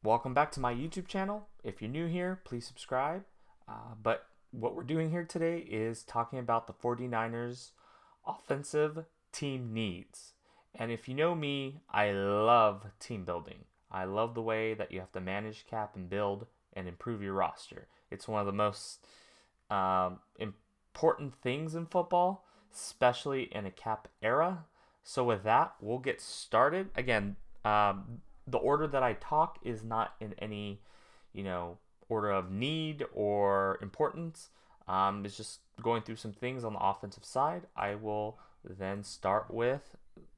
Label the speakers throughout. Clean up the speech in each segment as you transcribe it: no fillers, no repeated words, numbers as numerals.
Speaker 1: Welcome back to my YouTube channel. If you're new here, please subscribe. But what we're doing here today is talking about the 49ers offensive team needs. And if you know me, I love team building. I love the way that you have to manage cap and build and improve your roster. It's one of the most important things in football, especially in a cap era. So with that, we'll get started. Again, the order that I talk is not in any, you know, order of need or importance. It's just going through some things on the offensive side. I will then start with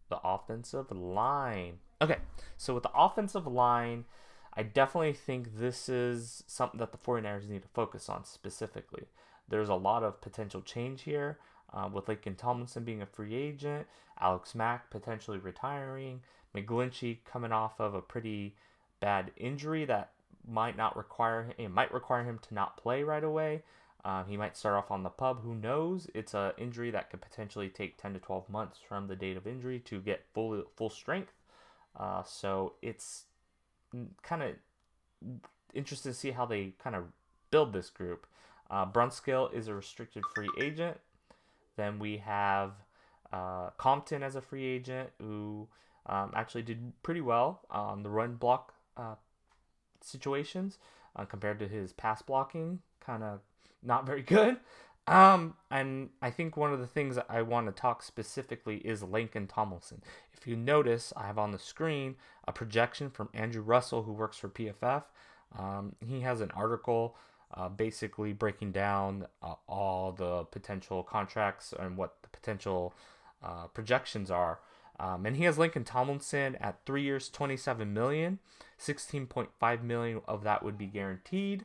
Speaker 1: the offensive line. Okay, so with the offensive line, I definitely think this is something that the 49ers need to focus on specifically. There's a lot of potential change here with Laken Tomlinson being a free agent, Alex Mack potentially retiring, McGlinchey coming off of a pretty bad injury that might require him to not play right away. He might start off on the pub. Who knows? It's an injury that could potentially take 10 to 12 months from the date of injury to get full strength. So it's kind of interesting to see how they kind of build this group. Brunskill is a restricted free agent. Then we have Compton as a free agent who actually did pretty well on the run block situations compared to his pass blocking. Kind of not very good. And I think one of the things that I want to talk specifically is Laken Tomlinson. If you notice, I have on the screen a projection from Andrew Russell, who works for PFF. He has an article basically breaking down all the potential contracts and what the potential projections are. And he has Laken Tomlinson at 3 years, $27 million. 16.5 million of that would be guaranteed.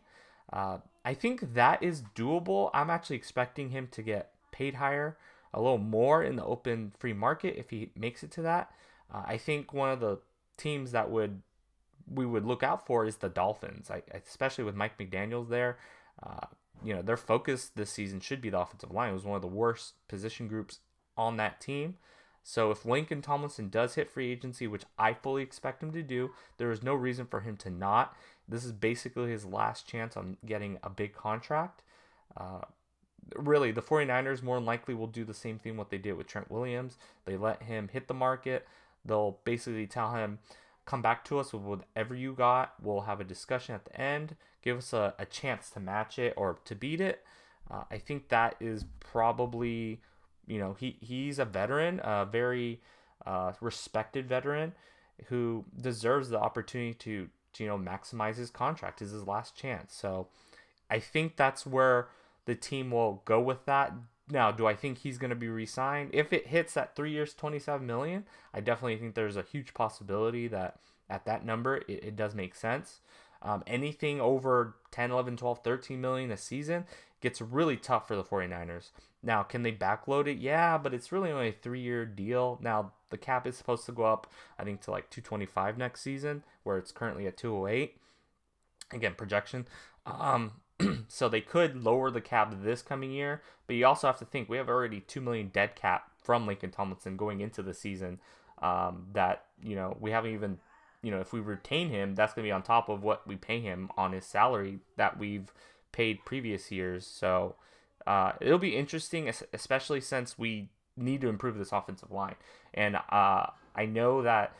Speaker 1: I think that is doable. I'm actually expecting him to get paid higher, a little more in the open free market if he makes it to that. I think one of the teams that we would look out for is the Dolphins, especially with Mike McDaniels there. Their focus this season should be the offensive line. It was one of the worst position groups on that team. So if Laken Tomlinson does hit free agency, which I fully expect him to do, there is no reason for him to not. This is basically his last chance on getting a big contract. Really, the 49ers more than likely will do the same thing what they did with Trent Williams. They let him hit the market. They'll basically tell him, come back to us with whatever you got. We'll have a discussion at the end. Give us a chance to match it or to beat it. I think that is probably, he's a veteran, a very respected veteran who deserves the opportunity to maximize his contract. Is his last chance. So I think that's where the team will go with that. Now, do I think he's going to be re-signed? If it hits that 3 years, $27 million, I definitely think there's a huge possibility that at that number, it does make sense. Anything over 10, 11, 12, 13 million a season gets really tough for the 49ers. Now, can they backload it? Yeah, but it's really only a 3-year deal. Now, the cap is supposed to go up, I think, to like 225 next season, where it's currently at 208. Again, projection. So they could lower the cap this coming year, but you also have to think we have already 2 million dead cap from Laken Tomlinson going into the season. That we haven't even, if we retain him, that's gonna be on top of what we pay him on his salary that we've paid previous years. So it'll be interesting, especially since we need to improve this offensive line. And I know that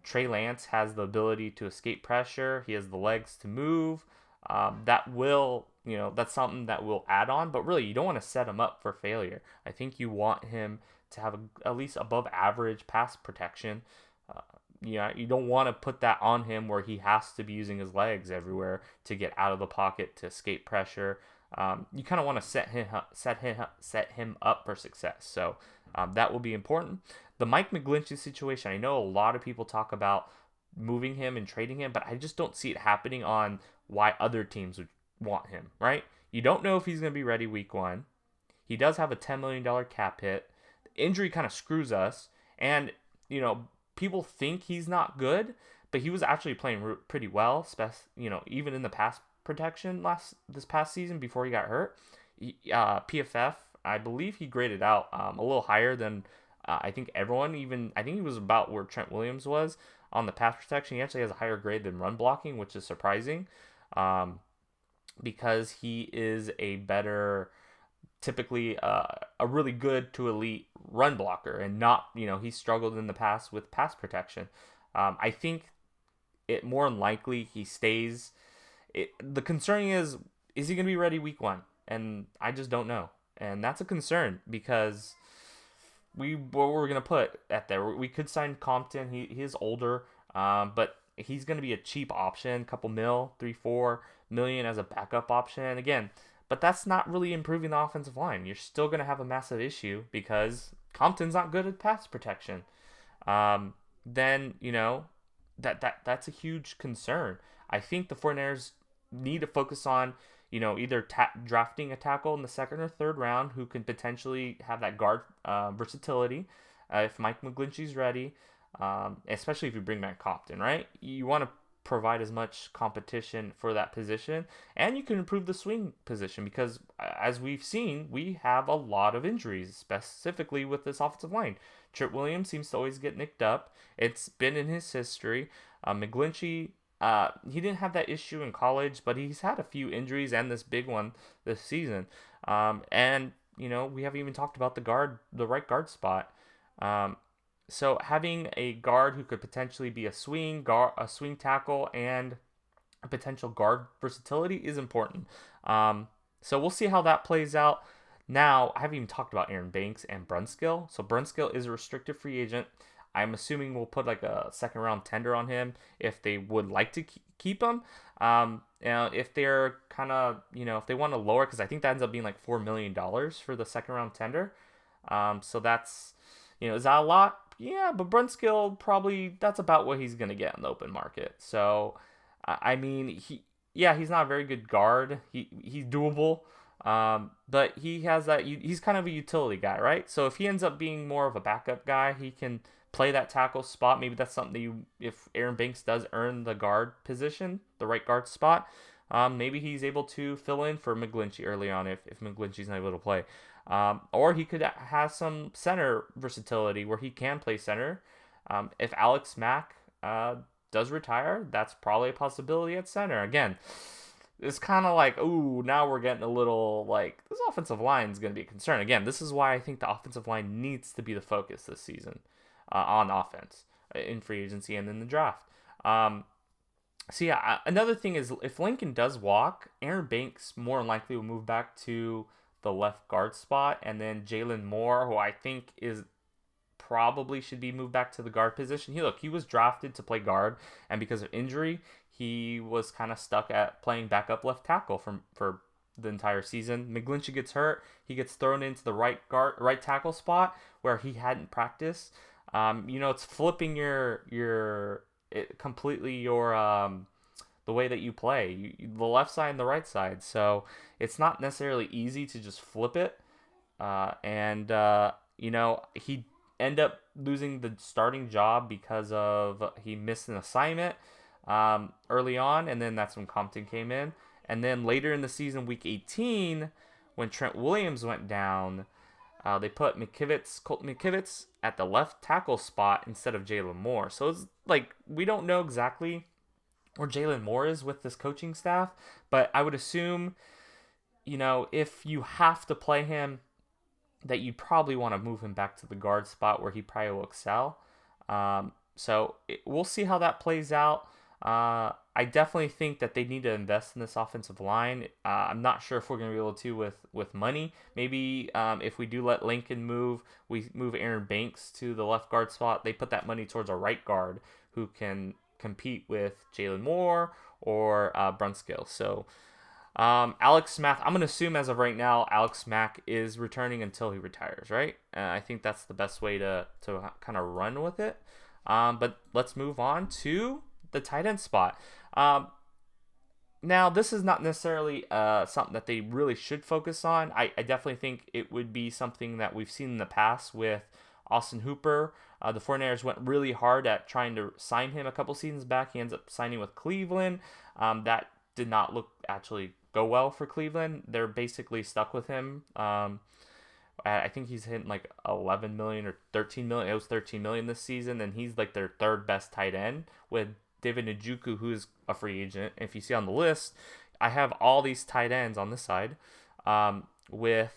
Speaker 1: Trey Lance has the ability to escape pressure. He has the legs to move. That's something that will add on, but really you don't want to set him up for failure. I think you want him to have at least above average pass protection. You don't want to put that on him where he has to be using his legs everywhere to get out of the pocket to escape pressure. You kind of want to set him up for success. So that will be important. The Mike McGlinchey situation, I know a lot of people talk about moving him and trading him, but I just don't see it happening on why other teams would want him, right? You don't know if he's going to be ready week 1. He does have a $10 million cap hit. The injury kind of screws us. And, people think he's not good, but he was actually playing pretty well, even in the pass protection this past season before he got hurt. PFF, I believe he graded out a little higher than I think everyone. I think he was about where Trent Williams was on the pass protection. He actually has a higher grade than run blocking, which is surprising, um, because he is a better, typically a really good to elite run blocker, and not, he struggled in the past with pass protection. I think it more than likely he stays. The concern is he going to be ready week 1? And I just don't know. And that's a concern because what we're going to put at there. We could sign Compton. He is older, but he's going to be a cheap option, couple mil, 3-4 million as a backup option. Again, but that's not really improving the offensive line. You're still going to have a massive issue because Compton's not good at pass protection. Then, that's a huge concern. I think the 49ers need to focus on, either drafting a tackle in the second or third round who can potentially have that guard versatility if Mike McGlinchey's ready, especially if you bring back Compton, right? You want to provide as much competition for that position, and you can improve the swing position because, as we've seen, we have a lot of injuries, specifically with this offensive line. Trent Williams seems to always get nicked up. It's been in his history. McGlinchey, he didn't have that issue in college, but he's had a few injuries and this big one this season. And we haven't even talked about the right guard spot. So having a guard who could potentially be a swing tackle, and a potential guard versatility is important. So we'll see how that plays out. Now, I haven't even talked about Aaron Banks and Brunskill. So Brunskill is a restricted free agent. I'm assuming we'll put like a second round tender on him if they would like to keep him. If they're kind of, if they want to lower, because I think that ends up being like $4 million for the second round tender. So that's, is that a lot? Yeah, but Brunskill probably, that's about what he's going to get in the open market. So, I mean, he's not a very good guard. He's doable. But he has that, he's kind of a utility guy, right? So if he ends up being more of a backup guy, he can play that tackle spot. Maybe that's something that if Aaron Banks does earn the guard position, the right guard spot, maybe he's able to fill in for McGlinchey early on if McGlinchey's not able to play. Or he could have some center versatility where he can play center. If Alex Mack does retire, that's probably a possibility at center. Again, it's kind of like, ooh, now we're getting a little like this offensive line is going to be a concern. Again, this is why I think the offensive line needs to be the focus this season on offense in free agency and in the draft. So yeah, another thing is if Lincoln does walk, Aaron Banks more than likely will move back to the left guard spot, and then Jalen Moore, who I think is probably should be moved back to the guard position. He was drafted to play guard, and because of injury, he was kind of stuck at playing backup left tackle for the entire season. McGlinchey gets hurt, he gets thrown into the right tackle spot where he hadn't practiced. It's flipping completely your the way that you play, the left side and the right side. So it's not necessarily easy to just flip it. He ended up losing the starting job because of he missed an assignment early on, and then that's when Compton came in. And then later in the season, week 18, when Trent Williams went down, they put Colt McKivitz at the left tackle spot instead of Jalen Moore. So it's like we don't know exactly where Jalen Moore is with this coaching staff, but I would assume, if you have to play him, that you probably want to move him back to the guard spot where he probably will excel. We'll see how that plays out. I definitely think that they need to invest in this offensive line. I'm not sure if we're going to be able to with money. Maybe if we do let Lincoln move, we move Aaron Banks to the left guard spot. They put that money towards a right guard who can compete with Jalen Moore or Brunskill. So Alex Mack, I'm going to assume as of right now, Alex Mack is returning until he retires, right? I think that's the best way to kind of run with it. But let's move on to the tight end spot. Now, this is not necessarily something that they really should focus on. I definitely think it would be something that we've seen in the past with Austin Hooper. The 49ers went really hard at trying to sign him a couple seasons back. He ends up signing with Cleveland. That did not actually go well for Cleveland. They're basically stuck with him I think he's hitting like 11 million or 13 million. It was 13 million this season, and he's like their third best tight end with David Njoku, who is a free agent. If you see on the list, I have all these tight ends on this side, with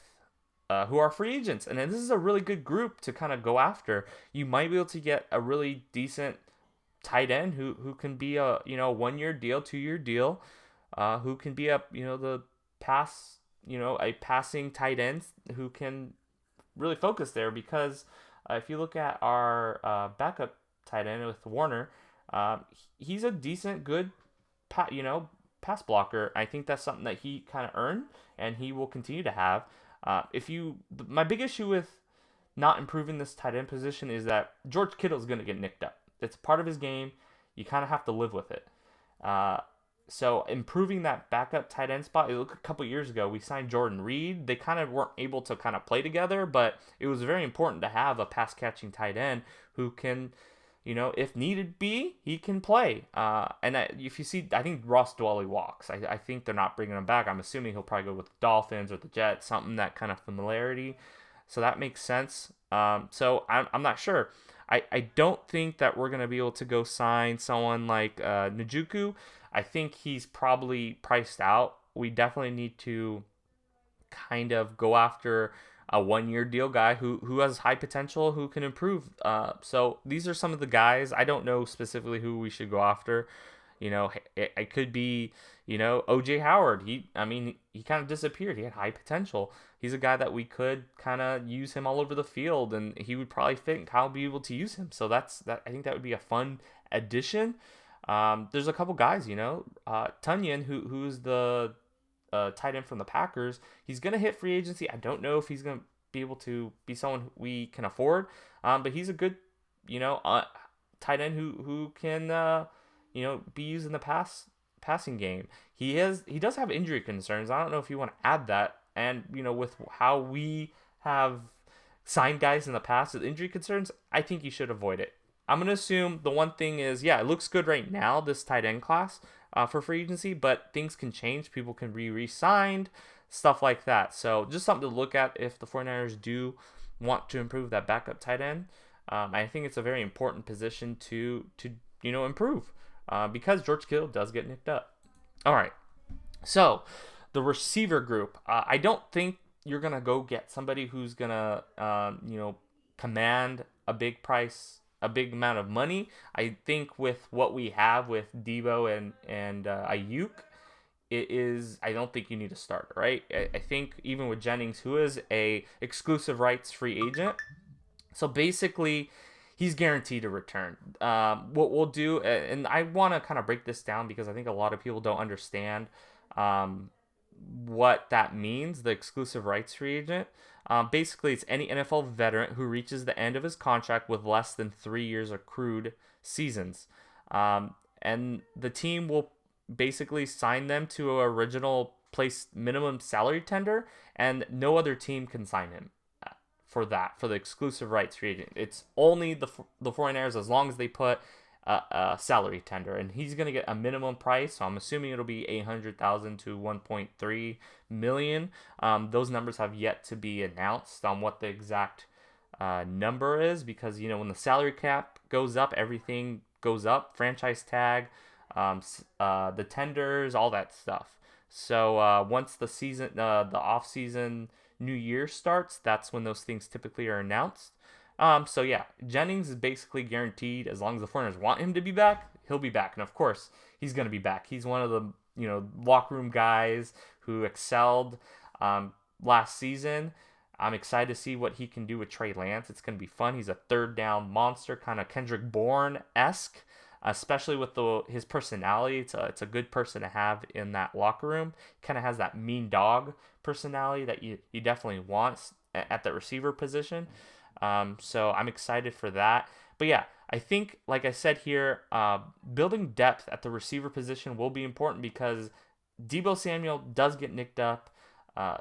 Speaker 1: who are free agents, and then this is a really good group to kind of go after. You might be able to get a really decent tight end who can be a 1 year deal, 2 year deal, who can be a the pass a passing tight end who can really focus there, because if you look at our backup tight end with Warner, he's a decent, good, pass blocker. I think that's something that he kind of earned, and he will continue to have. My big issue with not improving this tight end position is that George Kittle is going to get nicked up. It's part of his game. You kind of have to live with it. So improving that backup tight end spot. Look, a couple years ago, we signed Jordan Reed. They kind of weren't able to kind of play together, but it was very important to have a pass catching tight end who can, if needed be, he can play. If you see, I think Ross Dwelly walks. I think they're not bringing him back. I'm assuming he'll probably go with the Dolphins or the Jets, something that kind of familiarity. So that makes sense. So I'm not sure. I don't think that we're going to be able to go sign someone like Njoku. I think he's probably priced out. We definitely need to kind of go after a 1 year deal guy who has high potential, who can improve. So these are some of the guys. I don't know specifically who we should go after. It could be, OJ Howard. He kind of disappeared. He had high potential. He's a guy that we could kind of use him all over the field, and he would probably fit, and Kyle would be able to use him. So I think that would be a fun addition. There's a couple guys, Tunyon, who's the tight end from the Packers. He's going to hit free agency. I don't know if he's going to be able to be someone we can afford, but he's a good, tight end who can, be used in the passing game. He does have injury concerns. I don't know if you want to add that. And, with how we have signed guys in the past with injury concerns, I think you should avoid it. I'm going to assume the one thing is, it looks good right now, this tight end class for free agency, but things can change. People can be re-signed, stuff like that. So just something to look at if the 49ers do want to improve that backup tight end. I think it's a very important position to improve because George Kittle does get nicked up. All right. So the receiver group, I don't think you're going to go get somebody who's going to, command a big price, a big amount of money. I think with what we have with Debo and Ayuk, I don't think you need a starter, right? I think even with Jennings, who is a exclusive rights free agent, so basically he's guaranteed to return. What we'll do, and I want to kind of break this down because I think a lot of people don't understand what that means, the exclusive rights free agent. Basically, it's any NFL veteran who reaches the end of his contract with less than 3 years accrued seasons. And the team will basically sign them to an original place minimum salary tender, and no other team can sign him for the exclusive rights free agent. It's only the 49ers as long as they put a salary tender, and he's going to get a minimum price, so I'm assuming it'll be $800,000 to $1.3 million. Those numbers have yet to be announced on what the exact number is, because when the salary cap goes up, everything goes up, franchise tag, the tenders, all that stuff. So once the season, the off-season new year starts, that's when those things typically are announced. So yeah, Jennings is basically guaranteed as long as the 49ers want him to be back, he'll be back. And of course, he's going to be back. He's one of the, locker room guys who excelled last season. I'm excited to see what he can do with Trey Lance. It's going to be fun. He's a third down monster, kind of Kendrick Bourne-esque, especially with his personality. It's a good person to have in that locker room. Kind of has that mean dog personality that you definitely want at the receiver position. So I'm excited for that. But yeah, I think, like I said here, building depth at the receiver position will be important because Deebo Samuel does get nicked up.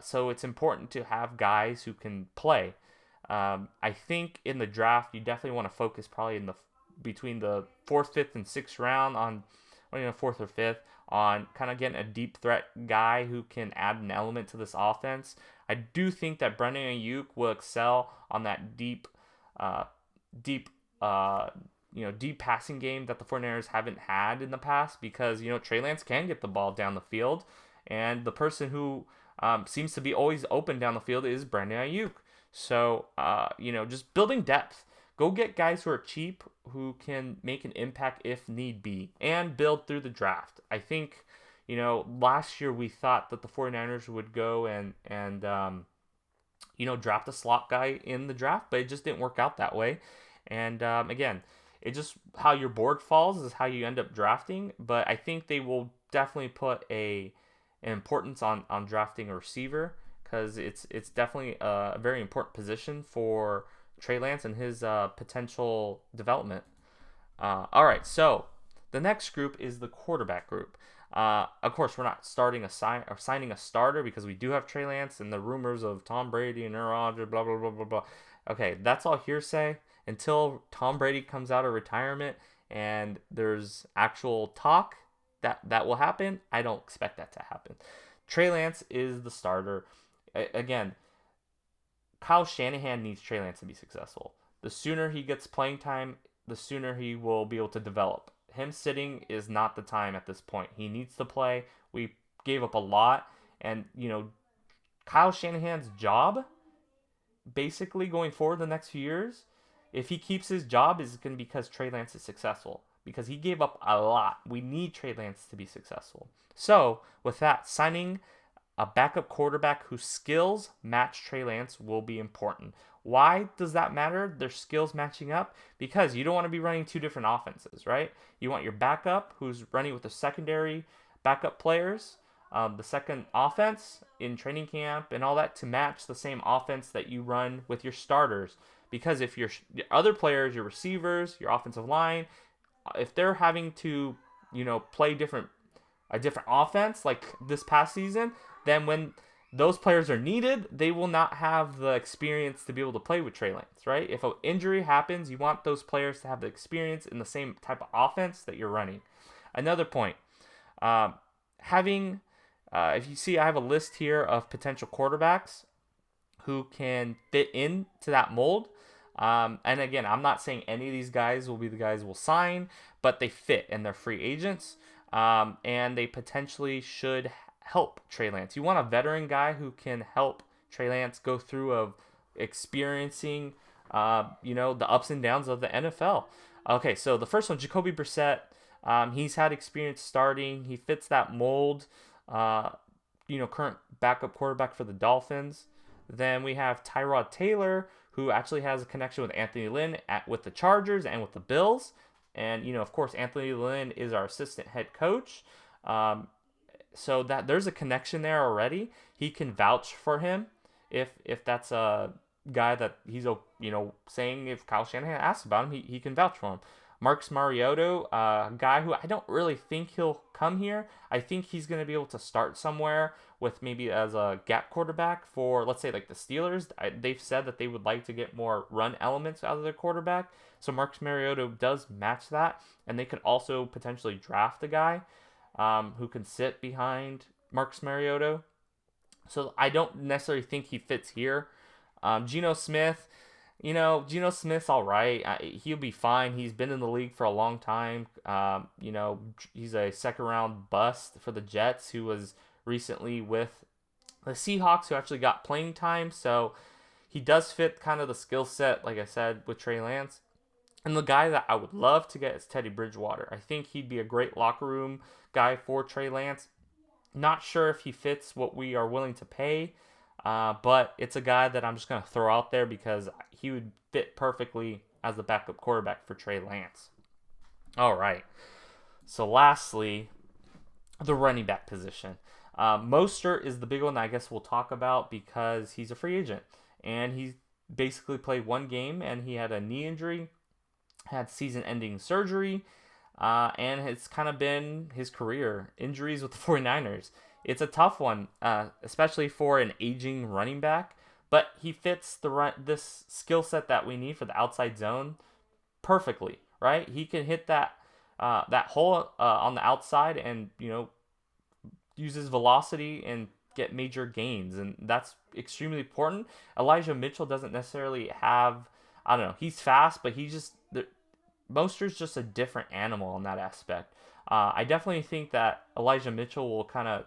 Speaker 1: So it's important to have guys who can play. I think in the draft, you definitely want to focus probably between the 4th, 5th, and 6th round on, 4th or 5th, on kind of getting a deep threat guy who can add an element to this offense. I do think that Brandon Ayuk will excel on that uh, deep, uh, deep passing game that the 49ers haven't had in the past because, Trey Lance can get the ball down the field. And the person who seems to be always open down the field is Brandon Ayuk. So, just building depth. Go get guys who are cheap who can make an impact if need be and build through the draft. I think, last year we thought that the 49ers would go and draft a slot guy in the draft, but it just didn't work out that way. And again, it just how your board falls is how you end up drafting. But I think they will definitely put an importance on drafting a receiver because it's definitely a very important position for Trey Lance and his potential development. All right, so the next group is the quarterback group. Of course, we're not signing a starter because we do have Trey Lance and the rumors of Tom Brady and Aaron Rodgers, blah blah blah blah blah. Okay, that's all hearsay until Tom Brady comes out of retirement and there's actual talk that will happen. I don't expect that to happen. Trey Lance is the starter. Again, Kyle Shanahan needs Trey Lance to be successful. The sooner he gets playing time, the sooner he will be able to develop. Him sitting is not the time at this point. He needs to play. We gave up a lot. And, Kyle Shanahan's job, basically going forward the next few years, if he keeps his job, is going to be because Trey Lance is successful. Because he gave up a lot. We need Trey Lance to be successful. So, with that, signing a backup quarterback whose skills match Trey Lance will be important. Why does that matter? Their skills matching up? Because you don't want to be running two different offenses, right? You want your backup who's running with the secondary backup players, the second offense in training camp and all that to match the same offense that you run with your starters. Because if your other players, your receivers, your offensive line, if they're having to, play a different offense like this past season, then when those players are needed, they will not have the experience to be able to play with Trey Lance, right? If an injury happens, you want those players to have the experience in the same type of offense that you're running. Another point, if you see, I have a list here of potential quarterbacks who can fit into that mold. And again, I'm not saying any of these guys will be the guys we'll sign, but they fit and they're free agents. And they potentially should help Trey Lance. You want a veteran guy who can help Trey Lance go through of experiencing, the ups and downs of the NFL. Okay, so the first one, Jacoby Brissett. He's had experience starting. He fits that mold. Current backup quarterback for the Dolphins. Then we have Tyrod Taylor, who actually has a connection with Anthony Lynn with the Chargers and with the Bills. And, of course, Anthony Lynn is our assistant head coach. So that there's a connection there already. He can vouch for him if that's a guy that he's, saying if Kyle Shanahan asks about him, he can vouch for him. Marcus Mariota, a guy who I don't really think he'll come here. I think he's going to be able to start somewhere with maybe as a gap quarterback for, let's say, like the Steelers. They've said that they would like to get more run elements out of their quarterback. So Marcus Mariota does match that. And they could also potentially draft a guy who can sit behind Marcus Mariota. So I don't necessarily think he fits here. Geno Smith. Geno Smith's all right. He'll be fine. He's been in the league for a long time. He's a second-round bust for the Jets who was recently with the Seahawks who actually got playing time. So he does fit kind of the skill set, like I said, with Trey Lance. And the guy that I would love to get is Teddy Bridgewater. I think he'd be a great locker room guy for Trey Lance. Not sure if he fits what we are willing to pay. But it's a guy that I'm just going to throw out there because he would fit perfectly as the backup quarterback for Trey Lance. All right. So lastly, the running back position. Mostert is the big one that I guess we'll talk about because he's a free agent. And he basically played one game and he had a knee injury, had season-ending surgery, and it's kind of been his career. Injuries with the 49ers. It's a tough one, especially for an aging running back. But he fits this skill set that we need for the outside zone perfectly, right? He can hit that hole on the outside and use his velocity and get major gains, and that's extremely important. Elijah Mitchell doesn't necessarily have, I don't know, he's fast, but Mostert's just a different animal in that aspect. I definitely think that Elijah Mitchell will kind of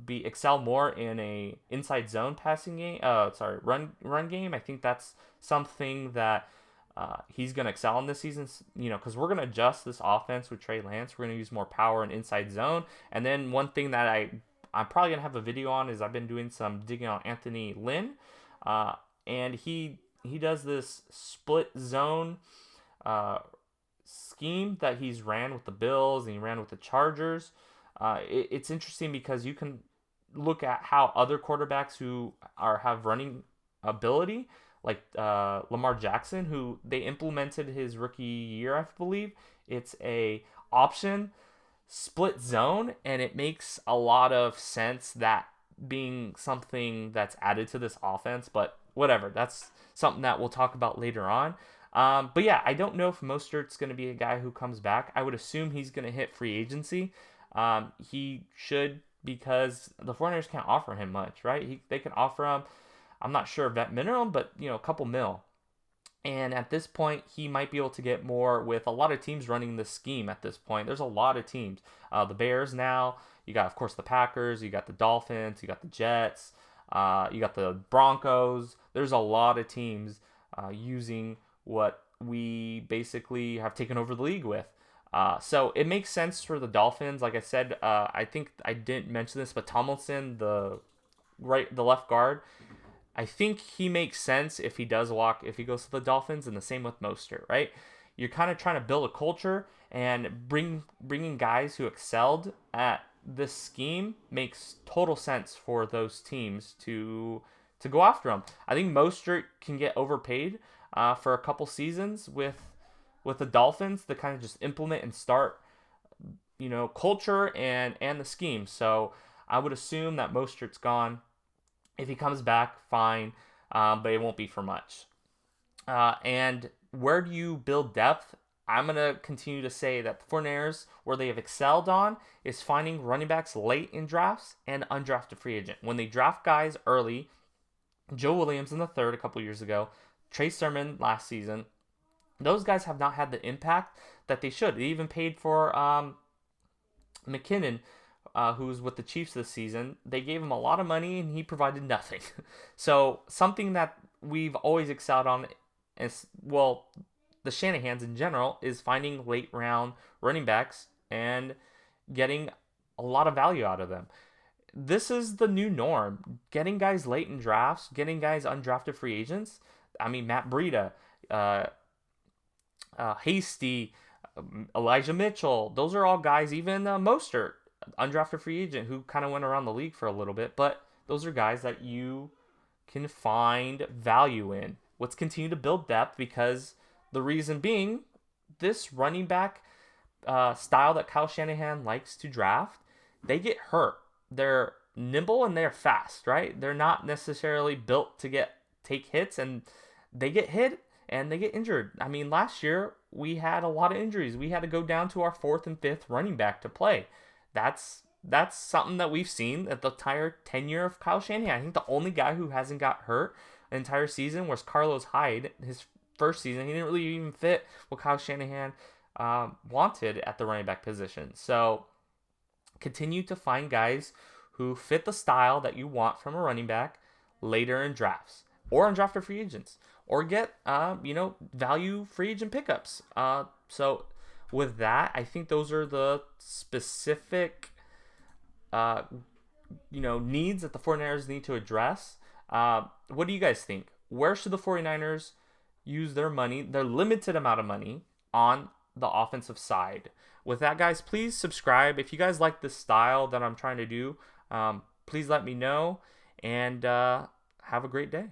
Speaker 1: be excel more in a inside zone passing game. Run game. I think that's something that he's gonna excel in this season. Because we're gonna adjust this offense with Trey Lance. We're gonna use more power in inside zone. And then one thing that I'm probably gonna have a video on is I've been doing some digging on Anthony Lynn, and he does this split zone scheme that he's ran with the Bills and he ran with the Chargers. It's interesting because you can look at how other quarterbacks who have running ability, like Lamar Jackson, who they implemented his rookie year, I believe. It's a option split zone, and it makes a lot of sense that being something that's added to this offense. But whatever, that's something that we'll talk about later on. But yeah, I don't know if Mostert's going to be a guy who comes back. I would assume he's going to hit free agency. He should, because the 49ers can't offer him much, right? They can offer him, I'm not sure vet minimum, but a couple mil. And at this point, he might be able to get more with a lot of teams running this scheme at this point. There's a lot of teams. The Bears now, you got, of course, the Packers, you got the Dolphins, you got the Jets, you got the Broncos. There's a lot of teams using what we basically have taken over the league with. So it makes sense for the Dolphins. Like I said, I think I didn't mention this, but Tomlinson, the left guard, I think he makes sense if he goes to the Dolphins, and the same with Mostert, right? You're kind of trying to build a culture, and bringing guys who excelled at this scheme makes total sense for those teams to go after them. I think Mostert can get overpaid for a couple seasons with the Dolphins to kind of just implement and start, culture and the scheme. So I would assume that Mostert's gone. If he comes back, fine, but it won't be for much. And where do you build depth? I'm going to continue to say that the 49ers, where they have excelled on, is finding running backs late in drafts and undrafted free agent. When they draft guys early, Joe Williams in the third a couple years ago, Trey Sermon last season, those guys have not had the impact that they should. They even paid for McKinnon, who's with the Chiefs this season. They gave him a lot of money, and he provided nothing. So something that we've always excelled on, is, well, the Shanahans in general, is finding late round running backs and getting a lot of value out of them. This is the new norm. Getting guys late in drafts, getting guys undrafted free agents. I mean, Matt Breida, Hasty, Elijah Mitchell, those are all guys, even Mostert, undrafted free agent, who kind of went around the league for a little bit, but those are guys that you can find value in. Let's continue to build depth, because the reason being, this running back style that Kyle Shanahan likes to draft, they get hurt. They're nimble and they're fast, right? They're not necessarily built to take hits, and they get hit and they get injured. I mean, last year we had a lot of injuries. We had to go down to our fourth and fifth running back to play. That's something that we've seen at the entire tenure of Kyle Shanahan. I think the only guy who hasn't got hurt an entire season was Carlos Hyde. His first season, he didn't really even fit what Kyle Shanahan wanted at the running back position. So continue to find guys who fit the style that you want from a running back later in drafts, or undrafted free agents, or get value free agent pickups. So with that, I think those are the specific needs that the 49ers need to address. What do you guys think? Where should the 49ers use their money, their limited amount of money, on the offensive side? With that, guys, please subscribe. If you guys like this style that I'm trying to do, please let me know, and have a great day.